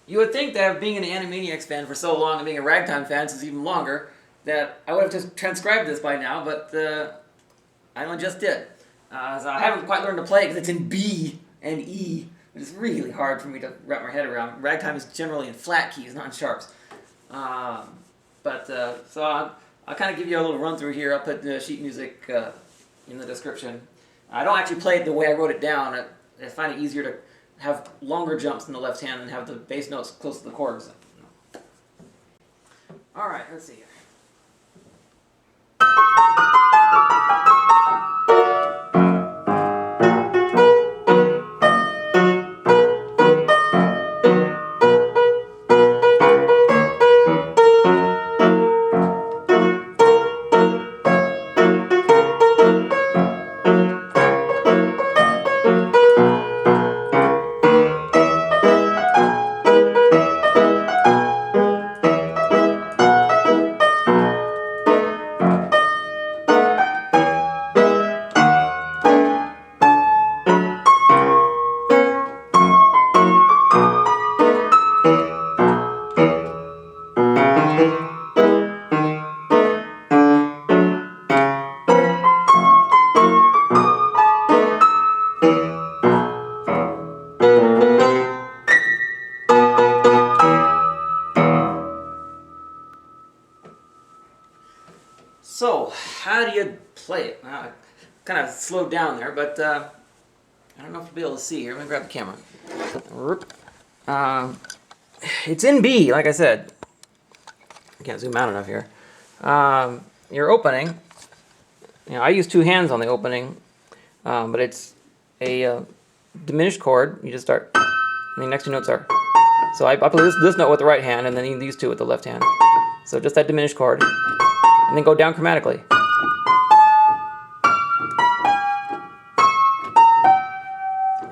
You would think that being an Animaniacs fan for so long and being a ragtime fan since even longer, that I would have just transcribed this by now, but I only just did. So I haven't quite learned to play because it's in B and E. It's really hard for me to wrap my head around. Ragtime is generally in flat keys, not in sharps. So I'll kind of give you a little run through here. I'll put the sheet music in the description. I don't actually play it the way I wrote it down. I find it easier to have longer jumps in the left hand and have the bass notes close to the chords. All right, let's see here. So, how do you play it? I kind of slowed down there, but I don't know if you'll be able to see here. Let me grab the camera. It's in B, like I said. I can't zoom out enough here. Your opening, I use two hands on the opening, but it's a diminished chord. You just start, and the next two notes are. So I play this note with the right hand, and then these two with the left hand. So just that diminished chord. And then go down chromatically.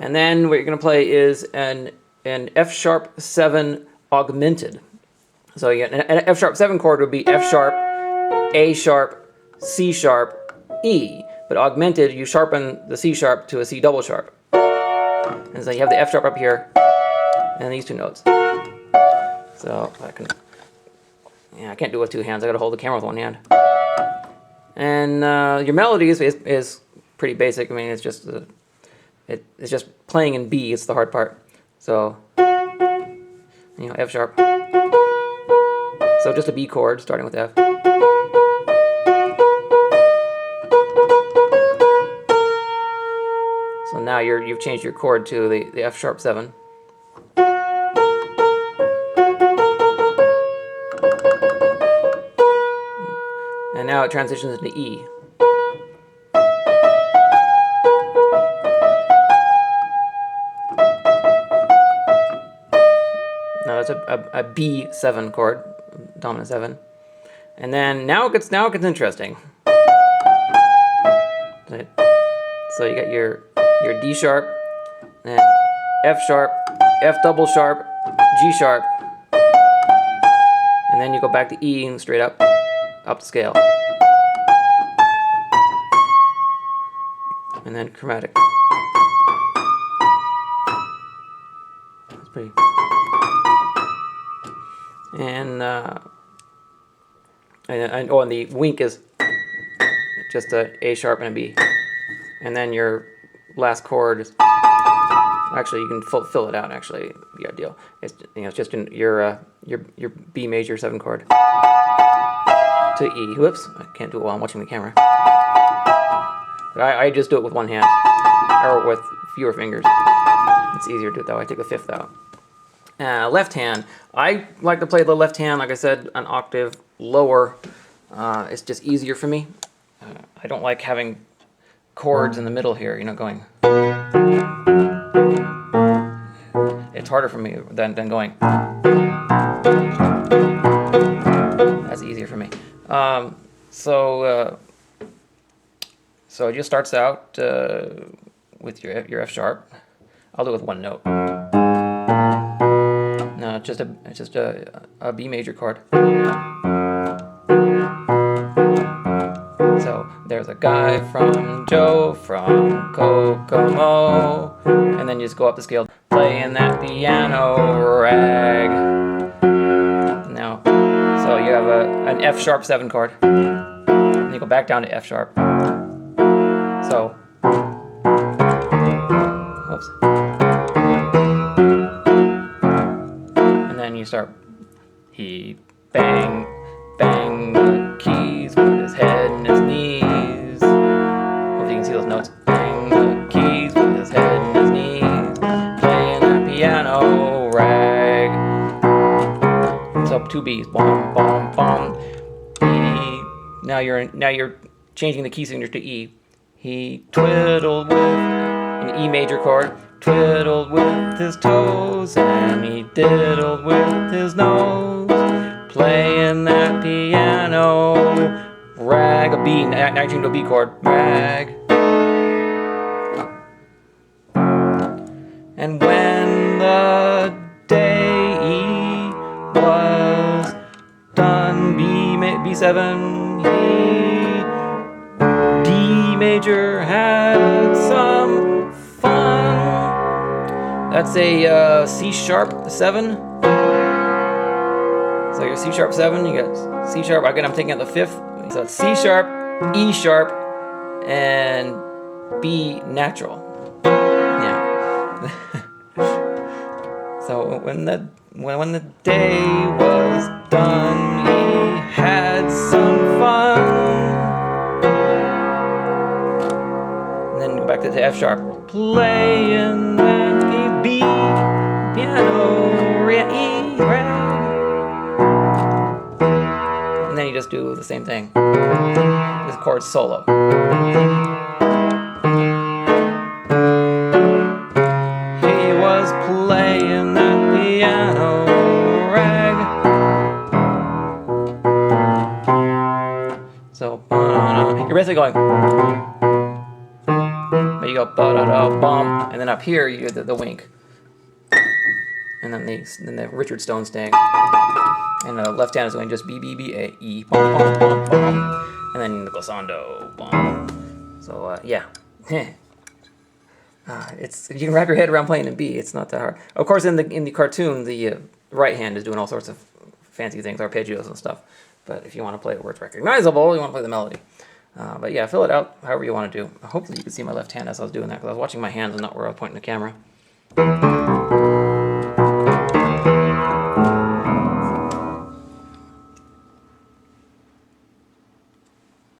And then what you're going to play is an F sharp 7 augmented. So you get an F sharp 7 chord would be F sharp, A sharp, C sharp, E. But augmented, you sharpen the C sharp to a C double sharp. And so you have the F sharp up here, and these two notes. So I can't do it with two hands. I got to hold the camera with one hand. And your melody is pretty basic. I mean, it's just it's just playing in B. It's the hard part. So F sharp. So just a B chord starting with F. So now you've changed your chord to the F sharp 7. And now it transitions into E. Now it's a B7 chord, dominant 7. And then now it gets interesting. So you got your D sharp, then F sharp, F double sharp, G sharp, and then you go back to E and straight up the scale. And then chromatic. That's pretty. And the wink is just a A sharp and a B. And then your last chord is actually you can fill it out. Actually, be ideal. It's it's just in your B major 7 chord to E. Whoops, I can't do it while I'm watching the camera. But I just do it with one hand, or with fewer fingers. It's easier to do it that way. I take the 5th out. Left hand. I like to play the left hand, like I said, an octave lower. It's just easier for me. I don't like having chords in the middle here, going. It's harder for me than going. That's easier for me. So it just starts out with your F sharp. I'll do it with one note. No, it's just a B major chord. So there's a guy from Joe from Kokomo, and then you just go up the scale. playing that piano rag. Now, so you have an F sharp 7 chord, and you go back down to F sharp. So, whoops. And then you start, he bang, bang the keys with his head and his knees. Hope you can see those notes. Bang the keys with his head and his knees, playing that piano rag. So 2 B's, bom, bom, bom. E. Now you're changing the key signature to E. He twiddled with an E major chord, twiddled with his toes, and he diddled with his nose, playing that piano rag. A B, now you're changing to a B chord, rag. And when the day was done, B7, D major had some fun. That's a C sharp 7. So your C sharp 7, you got C sharp. Again, I'm taking out the 5th. So it's C sharp, E sharp, and B natural. Yeah. So when the day was done, he had some fun. And then go back to the F sharp, playing that B piano, E rag. And then you just do the same thing with chord solo. He was playing that piano rag. So you're basically going, but you go ba-da-da-bum, and then up here you do the wink, and then the Richard Stone staying. And the left hand is going just B, B, B, A, E, bum, bum, bum, bum. And then the glissando, bum. So, yeah. It's, you can wrap your head around playing in B. It's not that hard. Of course, in the cartoon, the right hand is doing all sorts of fancy things, arpeggios and stuff. But if you want to play it where it's recognizable, you want to play the melody. But yeah, fill it out however you want to do. Hopefully you can see my left hand as I was doing that, because I was watching my hands and not where I was pointing the camera.